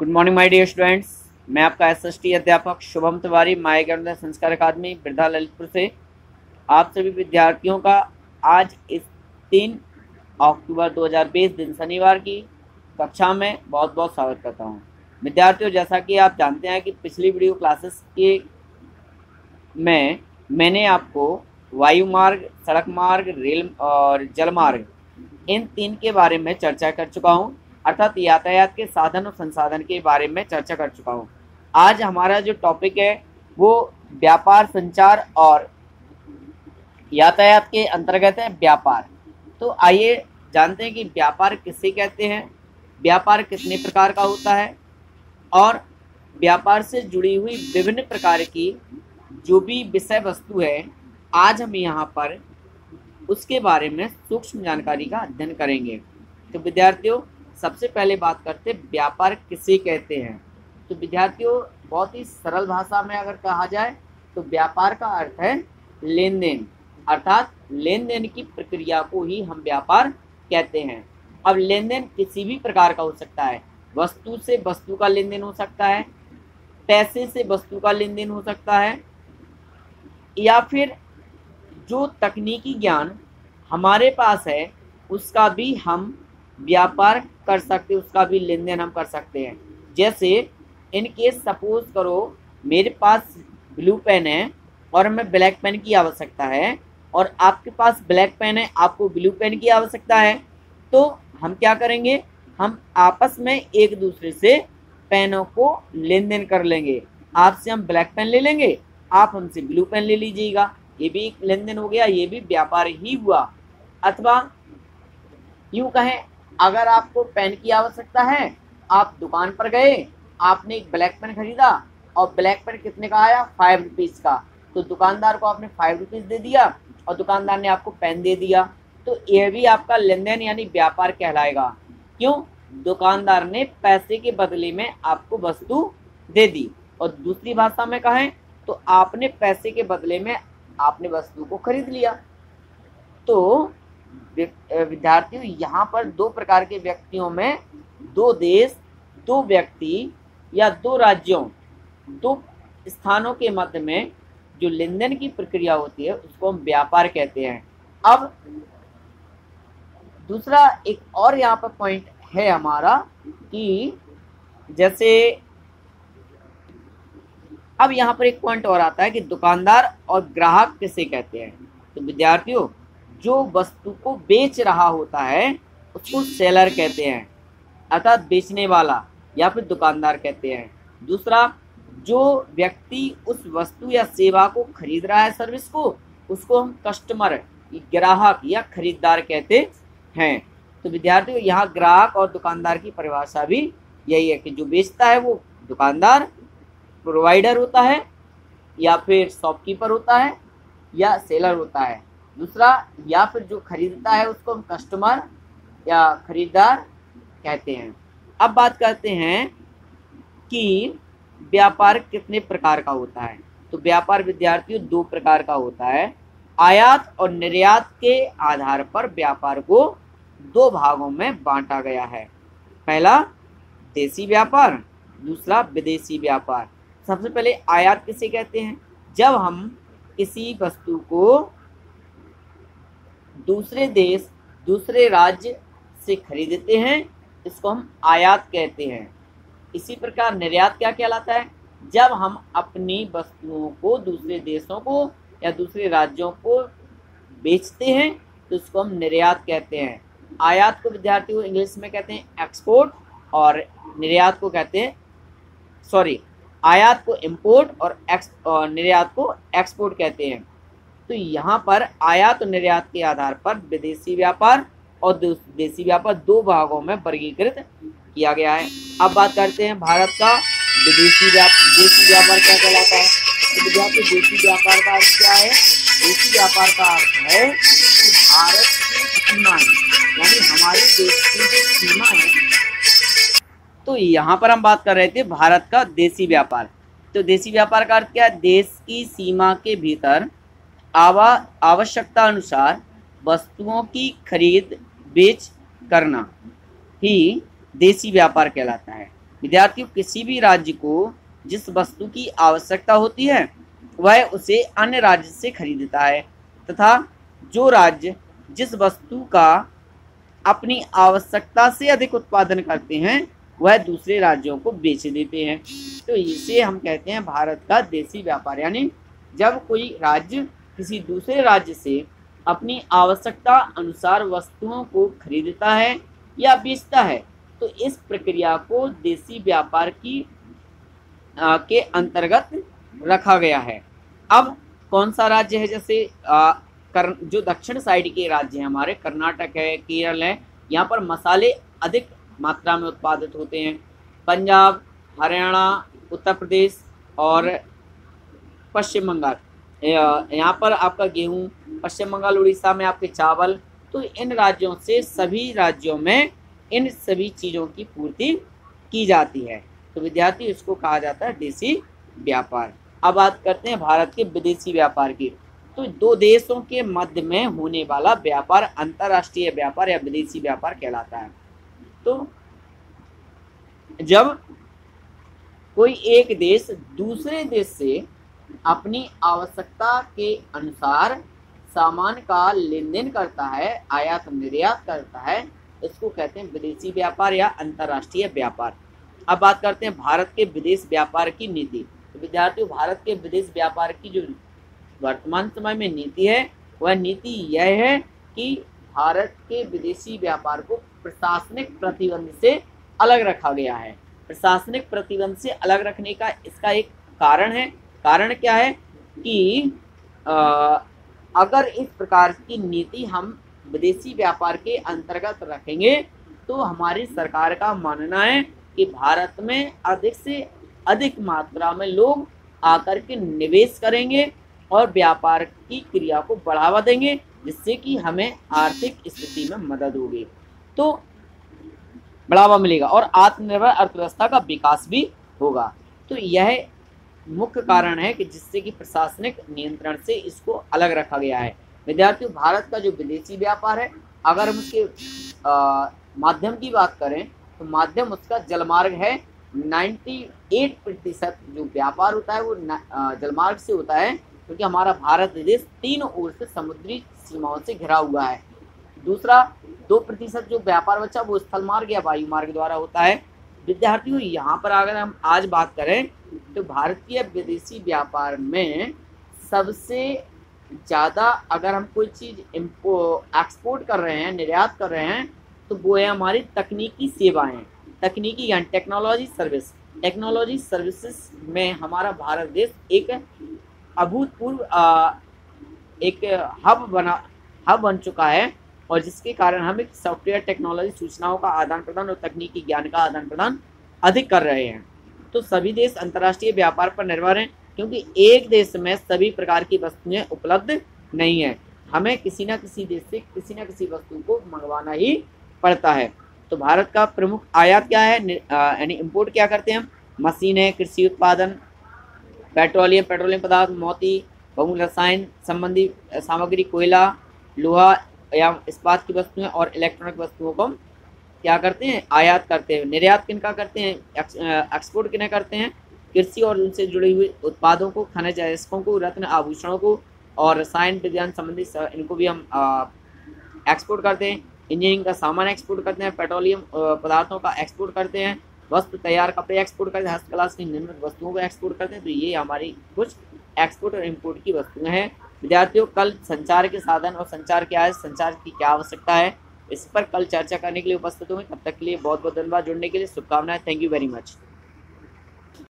Good morning my dear students. मैं आपका SST अध्यापक शुभम तिवारी माय ज्ञानोदय संस्कार अकादमी बिरधा ललितपुर से आप सभी विद्यार्थियों का आज इस 3 अक्टूबर 2020 दिन शनिवार की कक्षा में बहुत बहुत स्वागत करता हूं। विद्यार्थियों, जैसा कि आप जानते हैं कि पिछली वीडियो क्लासेस के में मैंने आपको वायु मार्ग, सड़क मार्ग, रेल और जल मार्ग इन 3 के बारे में चर्चा कर चुका हूं, अर्थात यातायात के साधन और संसाधन के बारे में चर्चा कर चुका हूं। आज हमारा जो टॉपिक है वो व्यापार, संचार और यातायात के अंतर्गत है व्यापार। तो आइए जानते हैं कि व्यापार किसे कहते हैं, व्यापार कितने प्रकार का होता है और व्यापार से जुड़ी हुई विभिन्न प्रकार की जो भी विषय वस्तु है आज हम यहाँ पर उसके बारे में सूक्ष्म जानकारी का अध्ययन करेंगे। तो विद्यार्थियों, सबसे पहले बात करते हैं व्यापार किसे कहते हैं। तो विद्यार्थियों, बहुत ही सरल भाषा में अगर कहा जाए तो व्यापार का अर्थ है लेन देन, अर्थात लेन देन की प्रक्रिया को ही हम व्यापार कहते हैं। अब लेन देन किसी भी प्रकार का हो सकता है, वस्तु से वस्तु का लेन देन हो सकता है, पैसे से वस्तु का लेन देन हो सकता है, या फिर जो तकनीकी ज्ञान हमारे पास है उसका भी हम व्यापार कर सकते हैं, उसका भी लेन देन हम कर सकते हैं। जैसे इन केस सपोज करो मेरे पास ब्लू पेन है और हमें ब्लैक पेन की आवश्यकता है और आपके पास ब्लैक पेन है, आपको ब्लू पेन की आवश्यकता है, तो हम क्या करेंगे, हम आपस में एक दूसरे से पेनों को लेन देन कर लेंगे। आपसे हम ब्लैक पेन ले लेंगे, आप हमसे ब्लू पेन ले लीजिएगा, ये भी एक लेन देन हो गया, ये भी व्यापार ही हुआ। अथवा यूँ कहें, अगर आपको पेन की आवश्यकता है, आप दुकान पर गए, आपने एक ब्लैक पेन खरीदा और ब्लैक पेन कितने का आया, 5 रुपीज़ का, तो दुकानदार को आपने 5 रुपीज़ दे दिया और दुकानदार ने आपको पेन दे दिया, तो यह भी आपका लेन देन यानी व्यापार कहलाएगा। क्यों? दुकानदार ने पैसे के बदले में आपको वस्तु दे दी। और दूसरी भाषा में कहें तो आपने पैसे के बदले में आपने वस्तु को खरीद लिया। तो विद्यार्थियों, यहाँ पर 2 प्रकार के व्यक्तियों में 2 देश, 2 व्यक्ति या 2 राज्यों, 2 स्थानों के मध्य में जो लेन देन की प्रक्रिया होती है उसको हम व्यापार कहते हैं। अब दूसरा एक और यहाँ पर पॉइंट है हमारा कि जैसे अब यहाँ पर एक पॉइंट और आता है कि दुकानदार और ग्राहक किसे कहते हैं। तो विद्यार्थियों, जो वस्तु को बेच रहा होता है उसको सेलर कहते हैं, अर्थात बेचने वाला या फिर दुकानदार कहते हैं। दूसरा, जो व्यक्ति उस वस्तु या सेवा को खरीद रहा है, सर्विस को, उसको हम कस्टमर, ग्राहक या खरीदार कहते हैं। तो विद्यार्थियों, यहाँ ग्राहक और दुकानदार की परिभाषा भी यही है कि जो बेचता है वो दुकानदार, प्रोवाइडर होता है या फिर शॉपकीपर होता है या सेलर होता है। दूसरा, या फिर जो खरीदता है उसको हम कस्टमर या खरीदार कहते हैं। अब बात करते हैं कि व्यापार कितने प्रकार का होता है। तो व्यापार विद्यार्थियों 2 प्रकार का होता है। आयात और निर्यात के आधार पर व्यापार को 2 भागों में बांटा गया है। पहला देसी व्यापार, दूसरा विदेशी व्यापार। सबसे पहले आयात किसे कहते हैं? जब हम किसी वस्तु को दूसरे देश, दूसरे राज्य से खरीदते हैं, इसको हम आयात कहते हैं। इसी प्रकार निर्यात क्या कहलाता है? जब हम अपनी वस्तुओं को दूसरे देशों को या दूसरे राज्यों को बेचते हैं तो इसको हम निर्यात कहते हैं। आयात को विद्यार्थियों इंग्लिश में कहते हैं एक्सपोर्ट और निर्यात को कहते हैं आयात को इंपोर्ट और निर्यात को एक्सपोर्ट कहते हैं। तो यहाँ पर आयात और निर्यात के आधार पर विदेशी व्यापार और देसी व्यापार 2 भागों में वर्गीकृत किया गया है। अब बात करते हैं भारत का देसी व्यापार क्या कहलाता है। तो विद्यार्थी, देसी व्यापार का अर्थ क्या है? देसी व्यापार का अर्थ है कि भारत की सीमा यानी हमारे देश की जो सीमा है, तो यहाँ पर हम बात कर रहे थे भारत का देसी व्यापार। तो देसी व्यापार का अर्थ क्या है? देश की सीमा के भीतर आवश्यकता अनुसार वस्तुओं की खरीद बेच करना ही देसी व्यापार कहलाता है। विद्यार्थियों, किसी भी राज्य को जिस वस्तु की आवश्यकता होती है वह उसे अन्य राज्य से खरीदता है तथा जो राज्य जिस वस्तु का अपनी आवश्यकता से अधिक उत्पादन करते हैं वह दूसरे राज्यों को बेच देते हैं। तो इसे हम कहते हैं भारत का देशी व्यापार। यानी जब कोई राज्य किसी दूसरे राज्य से अपनी आवश्यकता अनुसार वस्तुओं को खरीदता है या बेचता है तो इस प्रक्रिया को देशी व्यापार के अंतर्गत रखा गया है। अब कौन सा राज्य है, जैसे जो दक्षिण साइड के राज्य हैं हमारे, कर्नाटक है, केरल है, यहाँ पर मसाले अधिक मात्रा में उत्पादित होते हैं। पंजाब, हरियाणा, उत्तर प्रदेश और पश्चिम बंगाल, यहाँ पर आपका गेहूँ, पश्चिम बंगाल उड़ीसा में आपके चावल। तो इन राज्यों से सभी राज्यों में इन सभी चीज़ों की पूर्ति की जाती है। तो विद्यार्थी, इसको कहा जाता है देशी व्यापार। अब बात करते हैं भारत के विदेशी व्यापार की। तो दो देशों के मध्य में होने वाला व्यापार अंतर्राष्ट्रीय व्यापार या विदेशी व्यापार कहलाता है। तो जब कोई एक देश दूसरे देश से अपनी आवश्यकता के अनुसार सामान का लेन देन करता है, आयात निर्यात करता है, इसको कहते हैं विदेशी व्यापार या अंतर्राष्ट्रीय व्यापार। अब बात करते हैं भारत के विदेश व्यापार की नीति। तो विद्यार्थियों, भारत के विदेश व्यापार की जो वर्तमान समय में नीति है वह नीति यह है कि भारत के विदेशी व्यापार को प्रशासनिक प्रतिबंध से अलग रखा गया है। प्रशासनिक प्रतिबंध से अलग रखने का इसका एक कारण है। कारण क्या है कि अगर इस प्रकार की नीति हम विदेशी व्यापार के अंतर्गत रखेंगे तो हमारी सरकार का मानना है कि भारत में अधिक से अधिक मात्रा में लोग आकर के निवेश करेंगे और व्यापार की क्रिया को बढ़ावा देंगे, जिससे कि हमें आर्थिक स्थिति में मदद होगी, तो बढ़ावा मिलेगा और आत्मनिर्भर अर्थव्यवस्था का विकास भी होगा। तो यह मुख्य कारण है कि जिससे कि प्रशासनिक नियंत्रण से इसको अलग रखा गया है। विद्यार्थियों, भारत का जो विदेशी व्यापार है, अगर हम उसके माध्यम की बात करें तो माध्यम उसका जलमार्ग है। 98% जो व्यापार होता है वो जलमार्ग से होता है, क्योंकि हमारा भारत देश तीनों ओर से समुद्री सीमाओं से घिरा हुआ है। दूसरा 2% जो व्यापार बचा वो स्थल मार्ग या वायु मार्ग द्वारा होता है। विद्यार्थियों, यहाँ पर अगर हम आज बात करें तो भारतीय विदेशी व्यापार में सबसे ज़्यादा अगर हम कोई चीज़ एक्सपोर्ट कर रहे हैं, निर्यात कर रहे हैं, तो वो है हमारी तकनीकी सेवाएं, तकनीकी ज्ञान, टेक्नोलॉजी सर्विस। टेक्नोलॉजी सर्विसेज में हमारा भारत देश एक अभूतपूर्व एक हब बन चुका है, और जिसके कारण हम एक सॉफ्टवेयर टेक्नोलॉजी, सूचनाओं का आदान प्रदान और तकनीकी ज्ञान का आदान प्रदान अधिक कर रहे हैं। तो सभी देश अंतर्राष्ट्रीय व्यापार पर निर्भर हैं, क्योंकि एक देश में सभी प्रकार की वस्तुएं उपलब्ध नहीं है। हमें किसी न किसी देश से किसी न किसी वस्तु को मंगवाना ही पड़ता है। तो भारत का प्रमुख आयात क्या है, यानी इम्पोर्ट क्या करते हैं हम? मशीनें, कृषि उत्पादन, पेट्रोलियम पदार्थ, मोती, बहुमूल्य रसायन संबंधी सामग्री, कोयला, लोहा या इस्पात की वस्तुएं और इलेक्ट्रॉनिक वस्तुओं को हम क्या करते हैं? आयात करते हैं। निर्यात किनका करते हैं? एक्सपोर्ट किन्हें करते हैं? कृषि और उनसे जुड़ी हुई उत्पादों को, खनिज अयस्कों को, रत्न आभूषणों को और रसायन विज्ञान संबंधी इनको भी हम एक्सपोर्ट करते हैं। इंजीनियरिंग का सामान एक्सपोर्ट करते हैं, पेट्रोलियम पदार्थों का एक्सपोर्ट करते हैं, वस्त्र तैयार कपड़े एक्सपोर्ट करते हैं, हस्तकला से निर्मित वस्तुओं को एक्सपोर्ट करते हैं। तो ये हमारी कुछ एक्सपोर्ट और इम्पोर्ट की वस्तुएं हैं। विद्यार्थियों, कल संचार के साधन और संचार क्या है, संचार की क्या आवश्यकता है, इस पर कल चर्चा करने के लिए उपस्थित होंगे। तब तक के लिए बहुत बहुत धन्यवाद। जुड़ने के लिए शुभकामनाएं। Thank you very much.